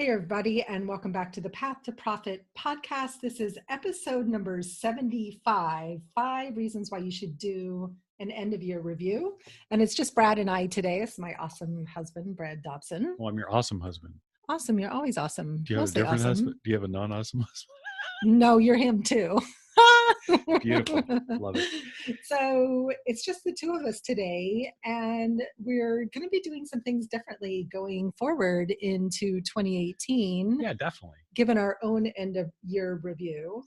Hey, everybody, and welcome back to the Path to Profit podcast. This is episode number 75, 5 reasons why you should do an end of year review. And it's just Brad and I today. It's my awesome husband, Brad Dobson. Well, I'm your awesome husband. Awesome. You're always awesome. Do you have a different husband? Do you have a non-awesome husband? No, you're him too. Beautiful. Love it. So it's just the two of us today, and we're going to be doing some things differently going forward into 2018. Yeah, definitely. Given our own end of year review.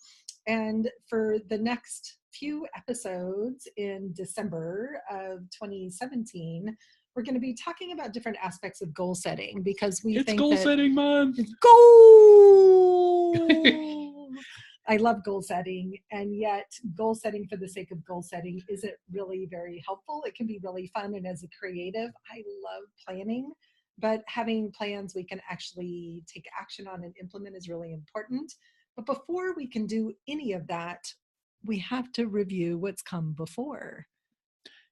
And for the next few episodes in December of 2017, we're going to be talking about different aspects of goal setting because we think goal setting month. It's goal. I love goal setting, and yet goal setting for the sake of goal setting isn't really very helpful. It can be really fun, and as a creative, I love planning, but having plans we can actually take action on and implement is really important. But before we can do any of that, we have to review what's come before.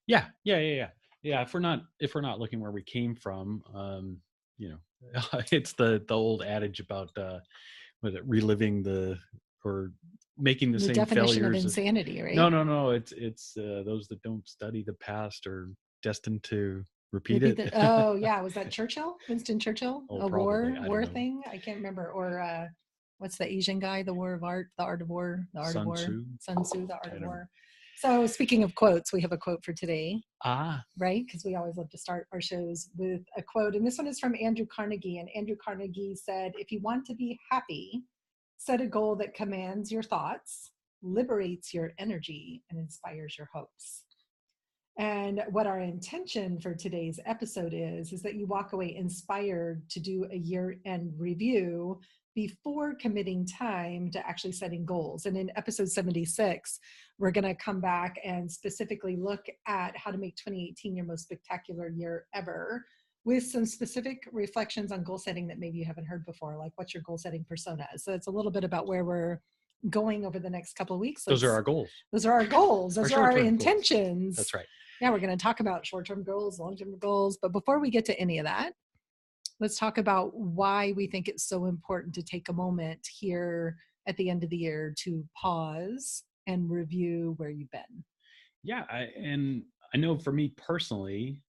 Yeah. If we're not looking where we came from, it's the old adage about reliving or making the same definition failures of insanity, right? No. It's those that don't study the past are destined to repeat it. Oh yeah, was that Churchill? Winston Churchill? Oh, a probably. war thing? I can't remember. Or what's the Asian guy? The War of Art, the Art of War, the Art of War. Sun Tzu, the Art of War. So speaking of quotes, we have a quote for today. Right? Because we always love to start our shows with a quote. And this one is from Andrew Carnegie. And Andrew Carnegie said, "If you want to be happy, set a goal that commands your thoughts, liberates your energy, and inspires your hopes." And what our intention for today's episode is that you walk away inspired to do a year-end review before committing time to actually setting goals. And in episode 76, we're going to come back and specifically look at how to make 2018 your most spectacular year ever, with some specific reflections on goal setting that maybe you haven't heard before, like what's your goal setting persona. So it's a little bit about where we're going over the next couple of weeks. Those are our goals. Those are our goals. Those are our intentions. Goals. That's right. Yeah, we're going to talk about short-term goals, long-term goals. But before we get to any of that, let's talk about why we think it's so important to take a moment here at the end of the year to pause and review where you've been. Yeah, I know for me personally,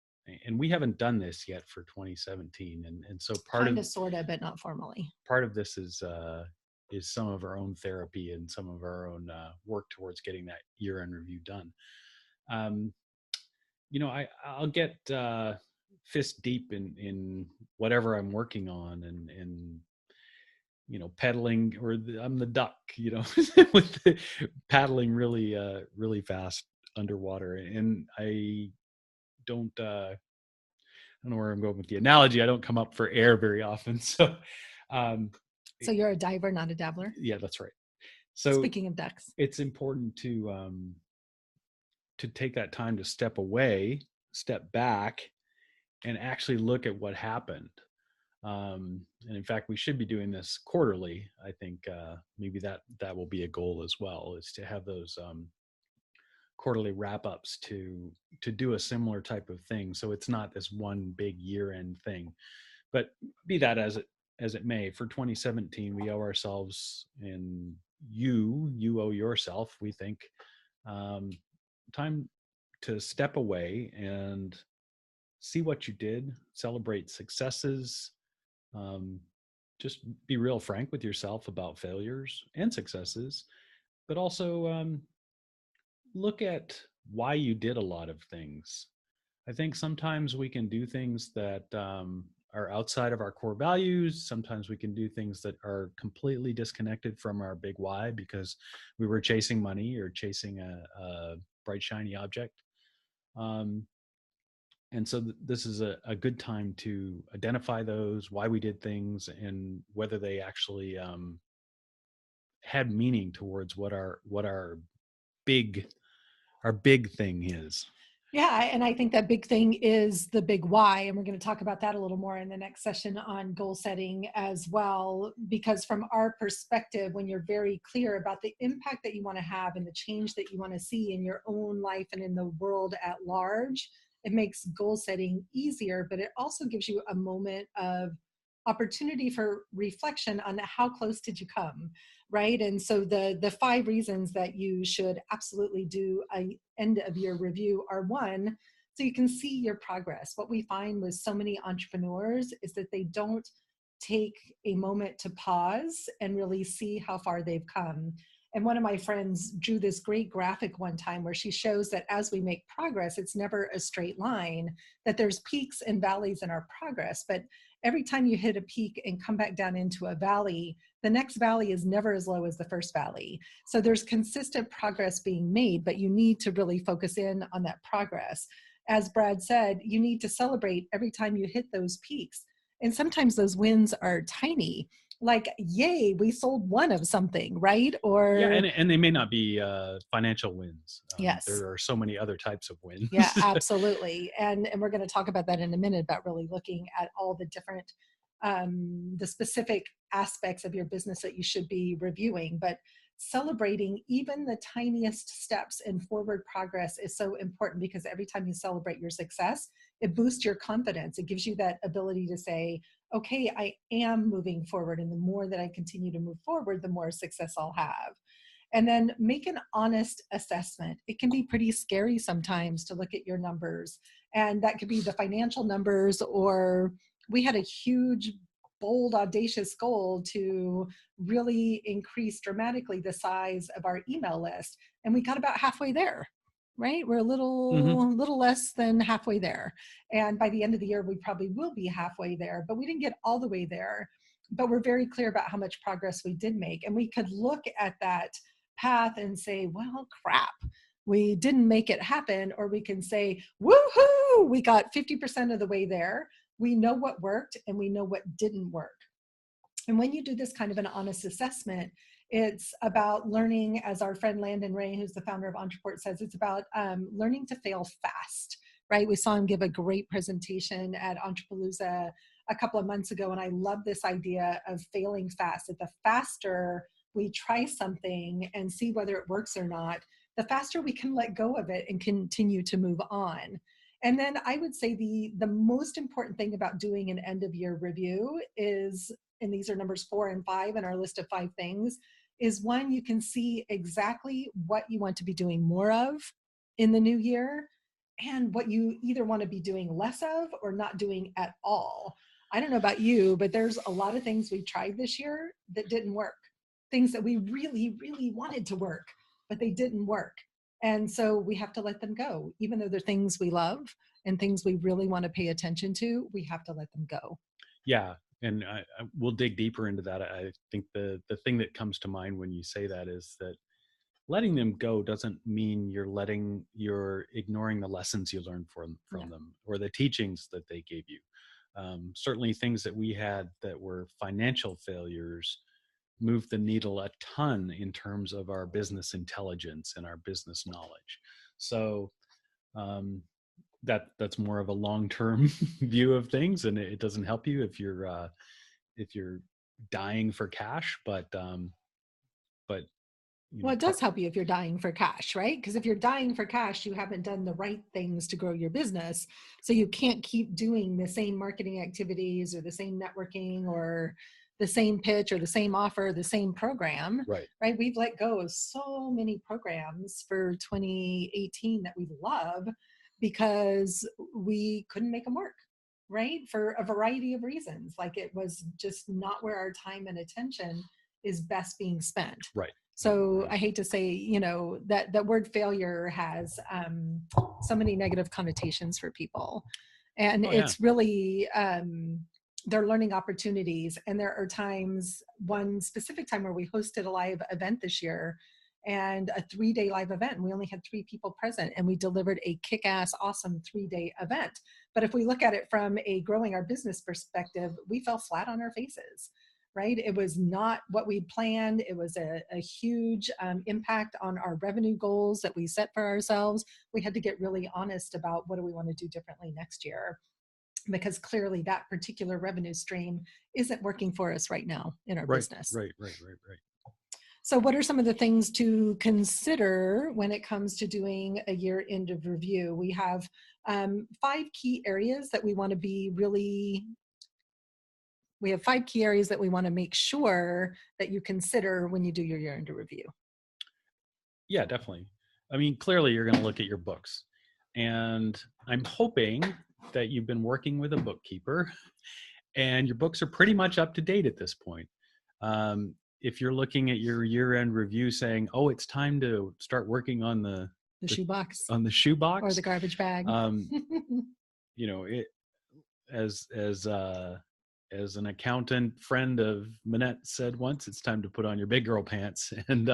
and we haven't done this yet for 2017, and so sort of, but not formally. Part of this is some of our own therapy and some of our own work towards getting that year-end review done. I'll get fist deep in whatever I'm working on, and pedaling, or I'm the duck, with paddling really fast underwater, and I don't know where I'm going with the analogy. I don't come up for air very often, so you're a diver, not a dabbler. Yeah, that's right. So speaking of ducks, it's important to take that time to step back, and actually look at what happened. And in fact, we should be doing this quarterly. I think maybe that will be a goal as well, is to have those quarterly wrap-ups to do a similar type of thing. So it's not this one big year-end thing. But be that as it may, for 2017, we owe ourselves, and you owe yourself, we think, time to step away and see what you did, celebrate successes, just be real frank with yourself about failures and successes, but also look at why you did a lot of things. I think sometimes we can do things that are outside of our core values. Sometimes we can do things that are completely disconnected from our big why because we were chasing money or chasing a bright, shiny object. And so this is a good time to identify those, why we did things, and whether they actually had meaning towards what our big thing is. Yeah, and I think that big thing is the big why, and we're going to talk about that a little more in the next session on goal setting as well, because from our perspective, when you're very clear about the impact that you want to have and the change that you want to see in your own life and in the world at large, it makes goal setting easier, but it also gives you a moment of opportunity for reflection on how close did you come, right? And so the 5 reasons that you should absolutely do a end of year review are: 1, so you can see your progress. What we find with so many entrepreneurs is that they don't take a moment to pause and really see how far they've come. And one of my friends drew this great graphic one time where she shows that as we make progress, it's never a straight line, that there's peaks and valleys in our progress. But every time you hit a peak and come back down into a valley, the next valley is never as low as the first valley. So there's consistent progress being made, but you need to really focus in on that progress. As Brad said, you need to celebrate every time you hit those peaks. And sometimes those wins are tiny, like, yay, we sold one of something, right? Or yeah, and they may not be financial wins. Yes, there are so many other types of wins. Yeah, absolutely. And we're going to talk about that in a minute, about really looking at all the different the specific aspects of your business that you should be reviewing. But celebrating even the tiniest steps in forward progress is so important, because every time you celebrate your success, it boosts your confidence. It gives you that ability to say, okay, I am moving forward. And the more that I continue to move forward, the more success I'll have. And then make an honest assessment. It can be pretty scary sometimes to look at your numbers, and that could be the financial numbers, or we had a huge, bold, audacious goal to really increase dramatically the size of our email list, and we got about halfway there. Right? We're a little less than halfway there. And by the end of the year, we probably will be halfway there, but we didn't get all the way there. But we're very clear about how much progress we did make. And we could look at that path and say, well, crap, we didn't make it happen. Or we can say, woohoo, we got 50% of the way there. We know what worked and we know what didn't work. And when you do this kind of an honest assessment, it's about learning, as our friend Landon Ray, who's the founder of Entreport, says, it's about learning to fail fast, right? We saw him give a great presentation at Entrepalooza a couple of months ago, and I love this idea of failing fast. That the faster we try something and see whether it works or not, the faster we can let go of it and continue to move on. And then I would say the most important thing about doing an end of year review is, and these are numbers 4 and 5 in our list of 5 things, is 1, you can see exactly what you want to be doing more of in the new year, and what you either want to be doing less of or not doing at all. I don't know about you, but there's a lot of things we tried this year that didn't work. Things that we really, really wanted to work, but they didn't work. And so we have to let them go. Even though they're things we love and things we really want to pay attention to, we have to let them go. Yeah. And we'll dig deeper into that. I think the thing that comes to mind when you say that is that letting them go doesn't mean you're ignoring the lessons you learned from them, or the teachings that they gave you. Certainly things that we had that were financial failures moved the needle a ton in terms of our business intelligence and our business knowledge. So that's more of a long-term view of things, and it doesn't help you if you're dying for cash. But well, it does help you if you're dying for cash, right? Because if you're dying for cash, you haven't done the right things to grow your business. So you can't keep doing the same marketing activities or the same networking or the same pitch or the same offer, the same program, right? We've let go of so many programs for 2018 that we love because we couldn't make them work, right? For a variety of reasons. Like, it was just not where our time and attention is best being spent. Right. So I hate to say, that word failure has so many negative connotations for people. And it's really, they're learning opportunities. And there are times, one specific time where we hosted a live event this year, and a 3-day live event. And we only had 3 people present, and we delivered a kick-ass, awesome 3-day event. But if we look at it from a growing our business perspective, we fell flat on our faces. Right? It was not what we planned. It was a huge impact on our revenue goals that we set for ourselves. We had to get really honest about what do we want to do differently next year, because clearly that particular revenue stream isn't working for us right now in our business. Right. So what are some of the things to consider when it comes to doing a year end of review? We have 5 key areas that we want to be really we have 5 key areas that we want to make sure that you consider when you do your year-end review. Yeah, definitely. I mean, clearly you're going to look at your books, and I'm hoping that you've been working with a bookkeeper and your books are pretty much up to date at this point. If you're looking at your year-end review saying, oh, it's time to start working on the shoebox, on the shoebox or the garbage bag, you know, it as an accountant friend of Minette said once, it's time to put on your big girl pants and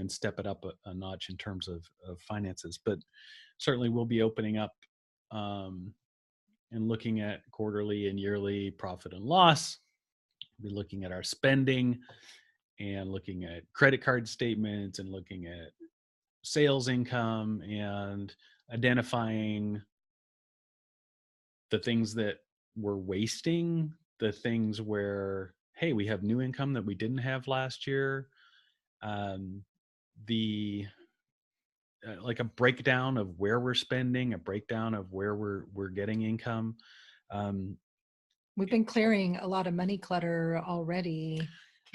step it up a notch in terms of finances. But certainly we'll be opening up and looking at quarterly and yearly profit and loss. We'll be looking at our spending and looking at credit card statements and looking at sales income and identifying the things that we're wasting, the things where, hey, we have new income that we didn't have last year. Like a breakdown of where we're spending, a breakdown of where we're getting income. We've been clearing a lot of money clutter already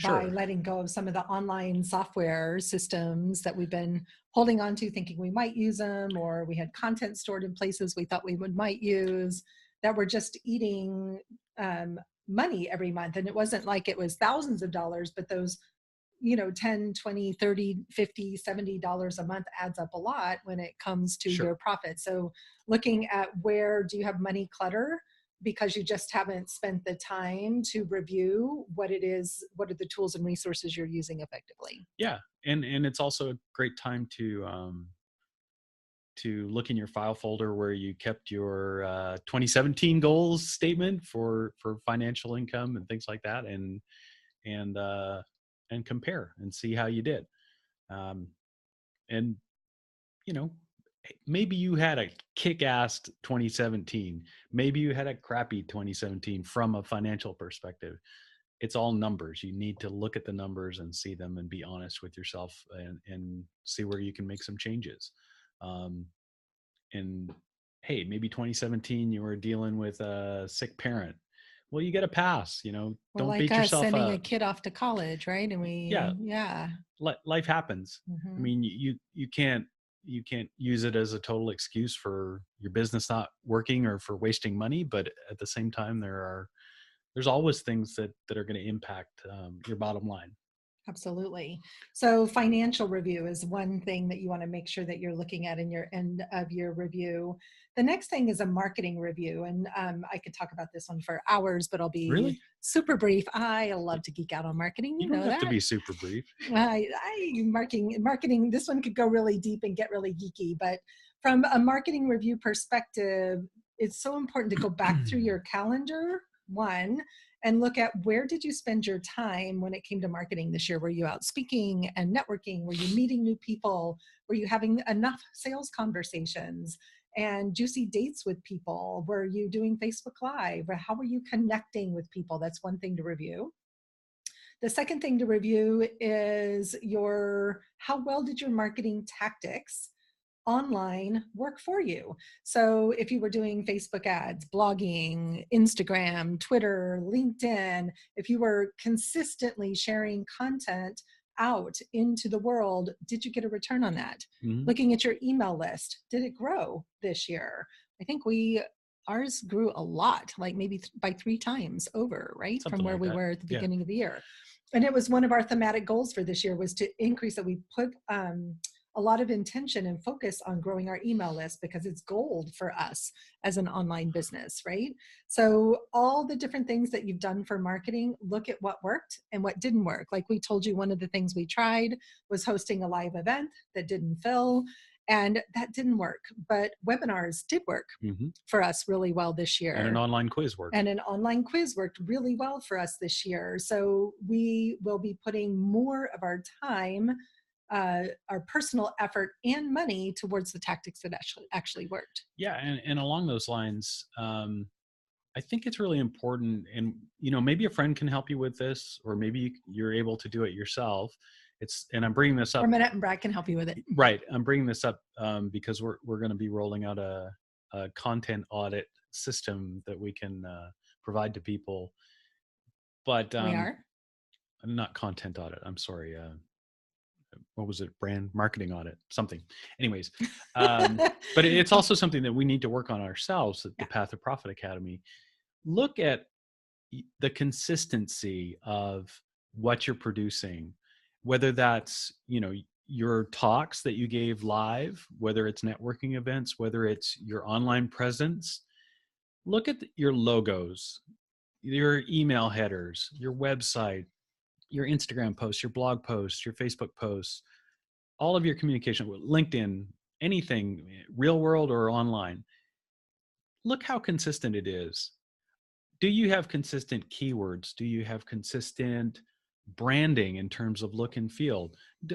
by letting go of some of the online software systems that we've been holding on to, thinking we might use them, or we had content stored in places we thought we might use, that were just eating money every month. And it wasn't like it was thousands of dollars, but those, $10, $20, $30, $50, $70 a month adds up a lot when it comes to your profit. So looking at where do you have money clutter because you just haven't spent the time to review what it is, what are the tools and resources you're using effectively. Yeah. And it's also a great time to look in your file folder where you kept your 2017 goals statement for financial income and things like that, and compare and see how you did. And maybe you had a kick-ass 2017. Maybe you had a crappy 2017 from a financial perspective. It's all numbers. You need to look at the numbers and see them and be honest with yourself and see where you can make some changes. And hey, maybe 2017 you were dealing with a sick parent. Well, you get a pass, don't like beat yourself up. Sending a kid off to college, right? And life happens. I mean, you can't use it as a total excuse for your business not working or for wasting money, but at the same time there's always things that are going to impact your bottom line. Absolutely. So financial review is one thing that you want to make sure that you're looking at in your end of year review. The next thing is a marketing review. And I could talk about this one for hours, but I'll be super brief. I love to geek out on marketing. You don't have to be super brief. Marketing, this one could go really deep and get really geeky, but from a marketing review perspective, it's so important to go back through your calendar, one, and look at where did you spend your time when it came to marketing this year? Were you out speaking and networking? Were you meeting new people? Were you having enough sales conversations and juicy dates with people? Were you doing Facebook Live? Or how were you connecting with people? That's one thing to review. The second thing to review is how well did your marketing tactics online work for you? So if you were doing Facebook ads, blogging, Instagram, Twitter, LinkedIn, if you were consistently sharing content out into the world, did you get a return on that? Mm-hmm. Looking at your email list, did it grow this year? I think ours grew a lot, like maybe by 3 times over, right? Something from where we were at the beginning of the year. And it was one of our thematic goals for this year was to increase that. We put a lot of intention and focus on growing our email list because it's gold for us as an online business, right? So all the different things that you've done for marketing, look at what worked and what didn't work. Like we told you, one of the things we tried was hosting a live event that didn't fill, and that didn't work. But webinars did work for us really well this year. And an online quiz worked. And an online quiz worked really well for us this year. So we will be putting more of our time, our personal effort and money towards the tactics that actually worked. Yeah. And along those lines, I think it's really important, and maybe a friend can help you with this, or maybe you're able to do it yourself. And I'm bringing this up. Or Minette and Brad can help you with it. Right. I'm bringing this up because we're going to be rolling out a content audit system that we can provide to people. But we are not content audit. I'm sorry. What was it? Brand marketing audit, something. Anyways, but it's also something that we need to work on ourselves at the Path of Profit Academy. Look at the consistency of what you're producing, whether that's, your talks that you gave live, whether it's networking events, whether it's your online presence. Look at your logos, your email headers, your website, your Instagram posts, your blog posts, your Facebook posts, all of your communication with LinkedIn, anything, real world or online. Look how consistent it is. Do you have consistent keywords? Do you have consistent branding in terms of look and feel?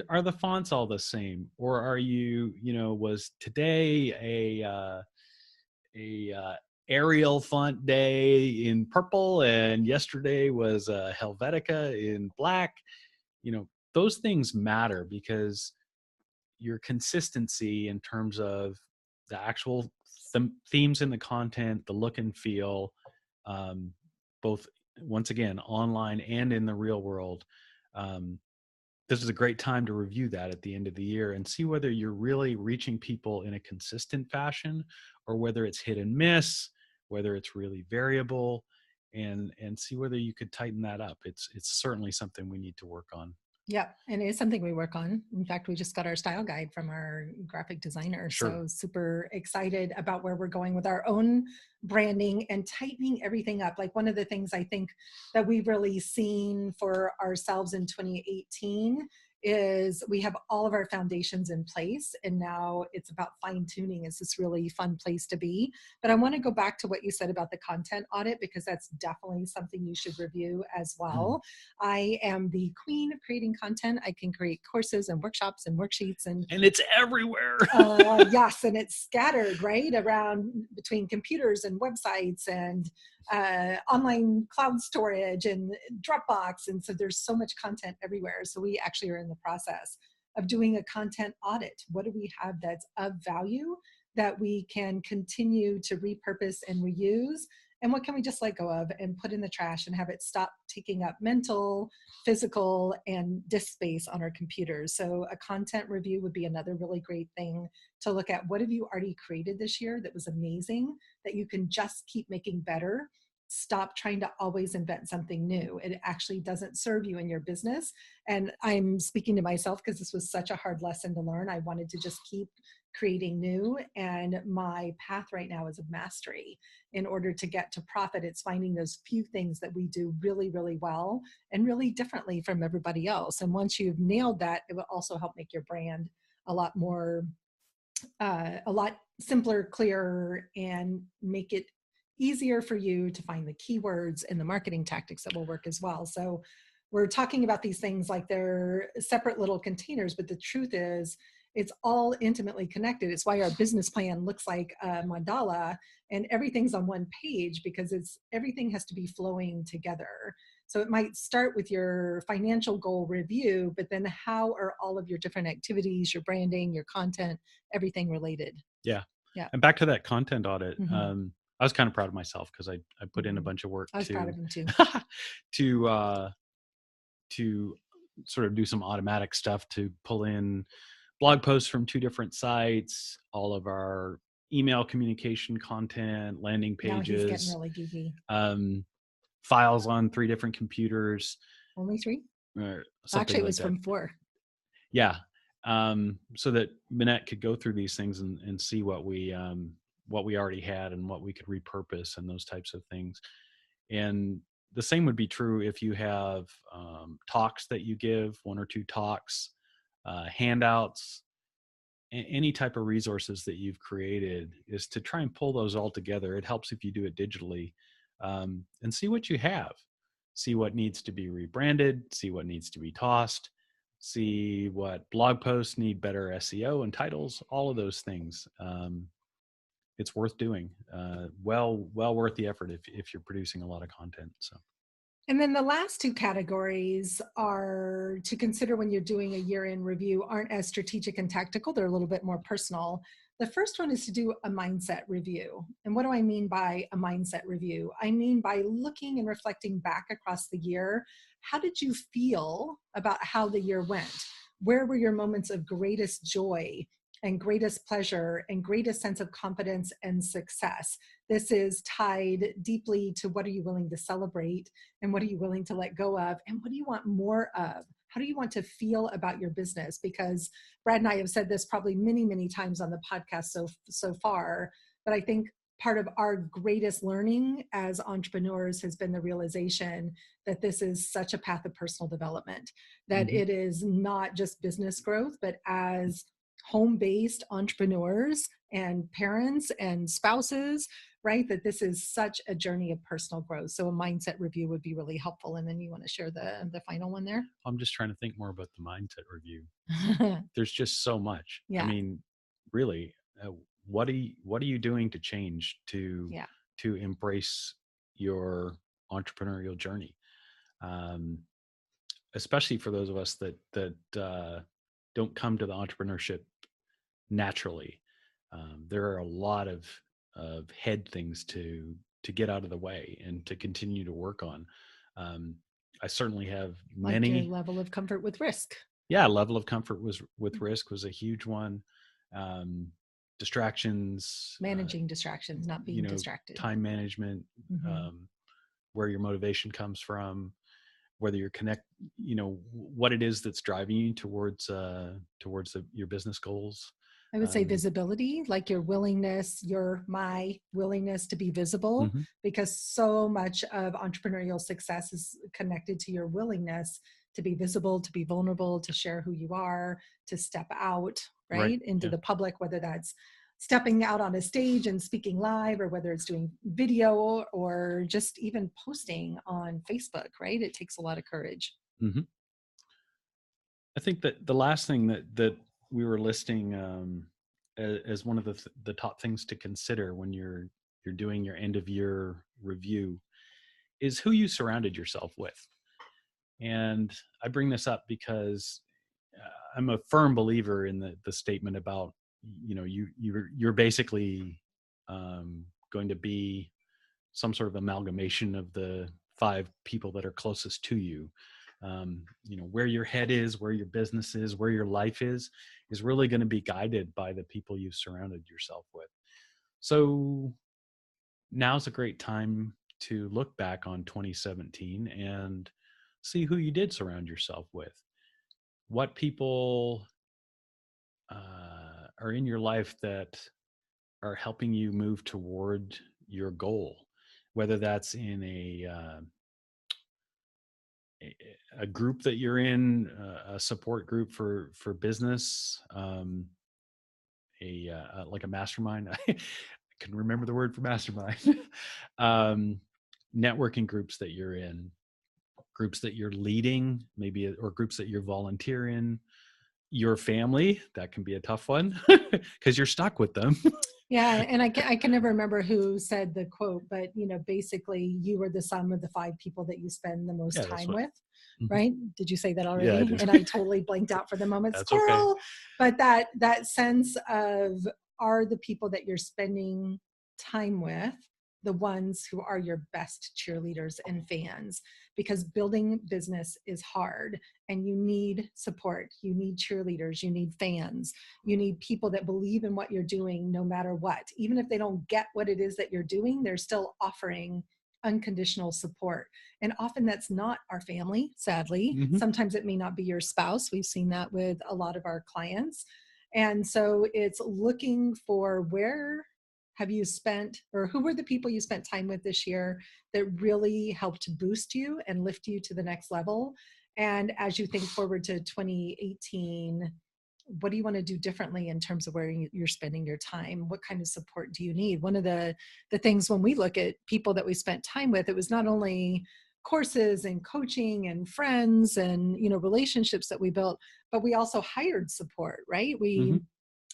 Are the fonts all the same? Or are you, was today a Arial font day in purple and yesterday was Helvetica in black? Those things matter because your consistency in terms of the actual themes in the content, the look and feel, both, once again, online and in the real world. This is a great time to review that at the end of the year and see whether you're really reaching people in a consistent fashion or whether it's hit and miss, whether it's really variable, and see whether you could tighten that up. It's certainly something we need to work on. Yeah, and it is something we work on. In fact, we just got our style guide from our graphic designer. Sure. So super excited about where we're going with our own branding and tightening everything up. Like one of the things I think that we've really seen for ourselves in 2018 is we have all of our foundations in place, and now it's about fine tuning. It's this really fun place to be. But I want to go back to what you said about the content audit, because that's definitely something you should review as well. I am the queen of creating content. I can create courses and workshops and worksheets, and it's everywhere. Yes, and it's scattered right around between computers and websites and online cloud storage and Dropbox. And so there's so much content everywhere. So we actually are in the process of doing a content audit. What do we have that's of value that we can continue to repurpose and reuse? And what can we just let go of and put in the trash and have it stop taking up mental, physical, and disk space on our computers? So a content review would be another really great thing to look at. What have you already created this year that was amazing that you can just keep making better? Stop trying to always invent something new. It actually doesn't serve you in your business. And I'm speaking to myself because this was such a hard lesson to learn. I wanted to just keep creating new, and my path right now is of mastery. In order to get to profit, it's finding those few things that we do really, really well and really differently from everybody else. And once you've nailed that, it will also help make your brand a lot more, a lot simpler, clearer, and make it easier for you to find the keywords and the marketing tactics that will work as well. So we're talking about these things like they're separate little containers, but the truth is it's all intimately connected. It's why our business plan looks like a mandala and everything's on one page, because everything has to be flowing together. So it might start with your financial goal review, but then how are all of your different activities, your branding, your content, everything related? Yeah. And back to that content audit. I was kind of proud of myself because I put in a bunch of work. I was proud of him too. to sort of do some automatic stuff to pull in blog posts from 2 different sites, all of our email communication content, landing pages. Now he's getting really geeky. Files on 3 different computers. Only 3? Actually, it was from 4. Yeah. So that Minette could go through these things and see what we already had and what we could repurpose and those types of things. And the same would be true if you have talks that you give, 1 or 2 talks, handouts, any type of resources that you've created, is to try and pull those all together. It helps if you do it digitally, and see what you have, see what needs to be rebranded, see what needs to be tossed, see what blog posts need better SEO and titles, all of those things. It's worth doing. Well worth the effort if you're producing a lot of content. So. And then the last 2 categories are to consider when you're doing a year-end review, aren't as strategic and tactical. They're a little bit more personal. The first one is to do a mindset review. And what do I mean by a mindset review? I mean by looking and reflecting back across the year. How did you feel about how the year went? Where were your moments of greatest joy and greatest pleasure and greatest sense of confidence and success? This is tied deeply to what are you willing to celebrate and what are you willing to let go of and what do you want more of? How do you want to feel about your business? Because Brad and I have said this probably many, many times on the podcast so far, but I think part of our greatest learning as entrepreneurs has been the realization that this is such a path of personal development, that it is not just business growth, but as home-based entrepreneurs and parents and spouses, right? That this is such a journey of personal growth. So a mindset review would be really helpful. And then you want to share the final one there? I'm just trying to think more about the mindset review. There's just so much. Yeah. I mean, really, what are you doing to change to embrace your entrepreneurial journey? Especially for those of us that don't come to the entrepreneurship naturally. There are a lot of head things to get out of the way and to continue to work on. I certainly have many. Like your level of comfort with risk. Yeah, level of comfort with risk was a huge one. Distractions. Managing distractions, not being distracted. Time management, where your motivation comes from, whether you're what it is that's driving you towards your business goals. I would say visibility, like your willingness, my willingness to be visible, because so much of entrepreneurial success is connected to your willingness to be visible, to be vulnerable, to share who you are, to step out, right? Into the public, whether that's stepping out on a stage and speaking live, or whether it's doing video or just even posting on Facebook, right? It takes a lot of courage. I think that the last thing that we were listing as one of the top things to consider when you're doing your end of year review is who you surrounded yourself with. And I bring this up because I'm a firm believer in the statement about, you're basically going to be some sort of amalgamation of the 5 people that are closest to you. Where your head is, where your business is, where your life is really going to be guided by the people you've surrounded yourself with. So now's a great time to look back on 2017 and see who you did surround yourself with. What people are in your life that are helping you move toward your goal, whether that's in a group that you're in, a support group for business, like a mastermind. I can remember the word for mastermind. Networking groups that you're in, groups that you're leading, maybe, or groups that you're volunteering. Your family, that can be a tough one because you're stuck with them. Yeah, and I can never remember who said the quote, but basically you are the sum of the 5 people that you spend the most time with, right? Did you say that already? Yeah, I did. And I totally blanked out for the moment. That's Squirrel. Okay. But that sense of, are the people that you're spending time with the ones who are your best cheerleaders and fans? Because building business is hard and you need support. You need cheerleaders, you need fans, you need people that believe in what you're doing no matter what. Even if they don't get what it is that you're doing, they're still offering unconditional support. And often that's not our family, sadly. Sometimes it may not be your spouse. We've seen that with a lot of our clients. And so it's looking for, where have you spent, or who were the people you spent time with this year that really helped boost you and lift you to the next level? And as you think forward to 2018, what do you want to do differently in terms of where you're spending your time? What kind of support do you need? One of the things when we look at people that we spent time with, it was not only courses and coaching and friends and relationships that we built, but we also hired support, right? We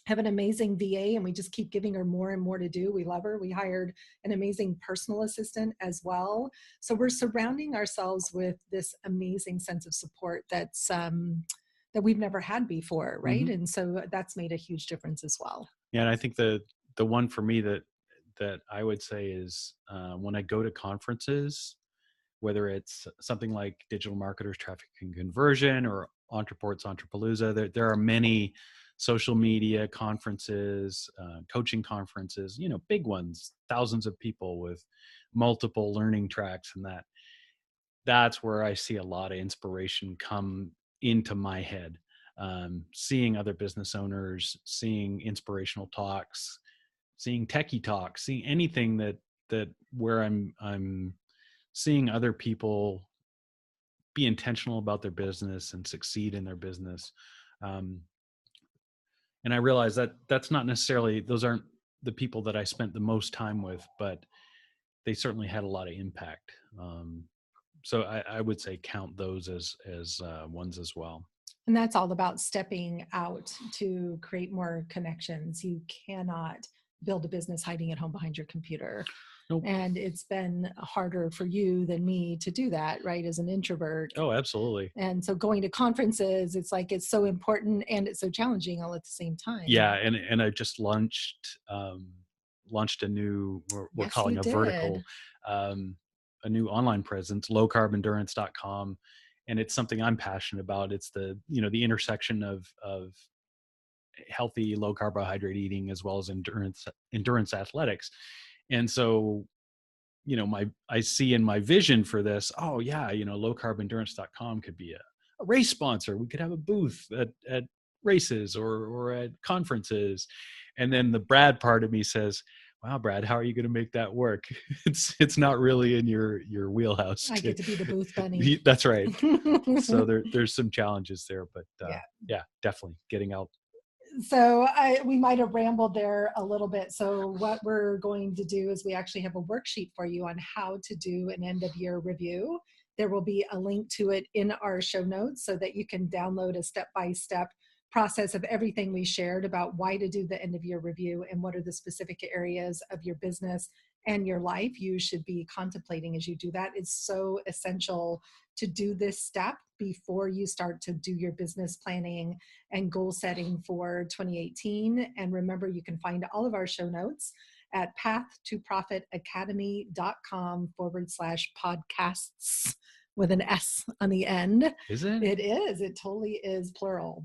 have an amazing VA and we just keep giving her more and more to do. We love her. We hired an amazing personal assistant as well. So we're surrounding ourselves with this amazing sense of support that's that we've never had before, right? And so that's made a huge difference as well. Yeah, and I think the one for me that I would say is when I go to conferences, whether it's something like Digital Marketers Traffic and Conversion or Entreport's Entrepalooza, there are many social media conferences, coaching conferences, big ones, thousands of people with multiple learning tracks, and that's where I see a lot of inspiration come into my head. Seeing other business owners, seeing inspirational talks, seeing techie talks, seeing anything that where I'm seeing other people be intentional about their business and succeed in their business. And I realize that that's not necessarily, those aren't the people that I spent the most time with, but they certainly had a lot of impact. So I would say count those as ones as well. And that's all about stepping out to create more connections. You cannot build a business hiding at home behind your computer. Nope. And it's been harder for you than me to do that, right? As an introvert. Oh, absolutely. And so going to conferences, it's like, it's so important and it's so challenging all at the same time. Yeah. And I just launched a new, we're calling a vertical, a new online presence, lowcarbendurance.com. And it's something I'm passionate about. It's the intersection of healthy, low carbohydrate eating, as well as endurance athletics. And so, I see in my vision for this, lowcarbendurance.com could be a race sponsor. We could have a booth at races or at conferences. And then the Brad part of me says, wow, Brad, how are you going to make that work? It's not really in your wheelhouse. I get to be the booth bunny. That's right. So there's some challenges there, but yeah, definitely getting out. So we might have rambled there a little bit. So what we're going to do is we actually have a worksheet for you on how to do an end of year review. There will be a link to it in our show notes so that you can download a step-by-step process of everything we shared about why to do the end of year review and what are the specific areas of your business and your life you should be contemplating as you do that. It's so essential to do this step before you start to do your business planning and goal setting for 2018. And remember, you can find all of our show notes at pathtoprofitacademy.com/podcasts with an S on the end. Is it? It is. It totally is plural.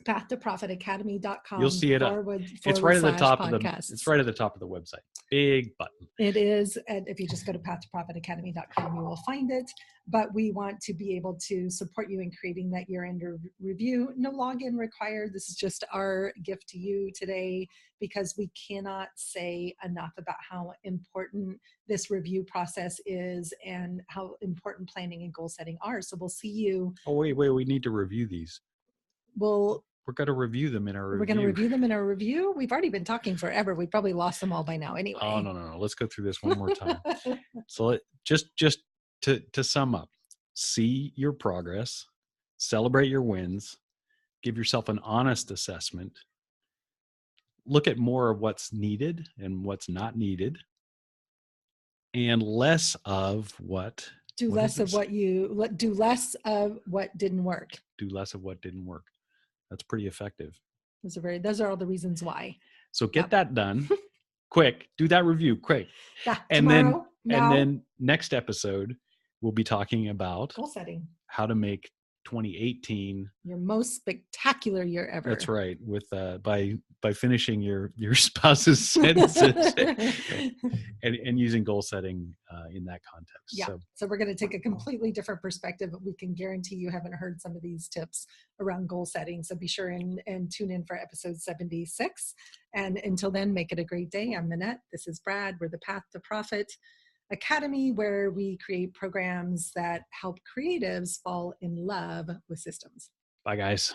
pathtoprofitacademy.com. You'll see it. It's right at the top of the. It's right at the top of the website. Big button. It is. And if you just go to pathtoprofitacademy.com, you will find it. But we want to be able to support you in creating that year-end review. No login required. This is just our gift to you today, because we cannot say enough about how important this review process is and how important planning and goal setting are. So we'll see you. Oh, wait. We need to review these. We're going to review them in our review. We're going to review them in our review. We've already been talking forever. We probably lost them all by now anyway. Oh, no. Let's go through this one more time. So just to sum up, see your progress, celebrate your wins, give yourself an honest assessment, look at more of what's needed and what's not needed, and less of what. Do less of what didn't work. Do less of what didn't work. That's pretty effective. Those are all the reasons why. So get that done quick. Do that review quick. Yeah. And then next episode, we'll be talking about goal setting. How to make 2018 your most spectacular year ever. That's right. With by finishing your spouse's sentences and using goal setting in that context. Yeah. So we're going to take a completely different perspective. We can guarantee you haven't heard some of these tips around goal setting. So be sure and tune in for episode 76. And until then, make it a great day. I'm Minette. This is Brad. We're the Path to Profit Academy, where we create programs that help creatives fall in love with systems. Bye, guys.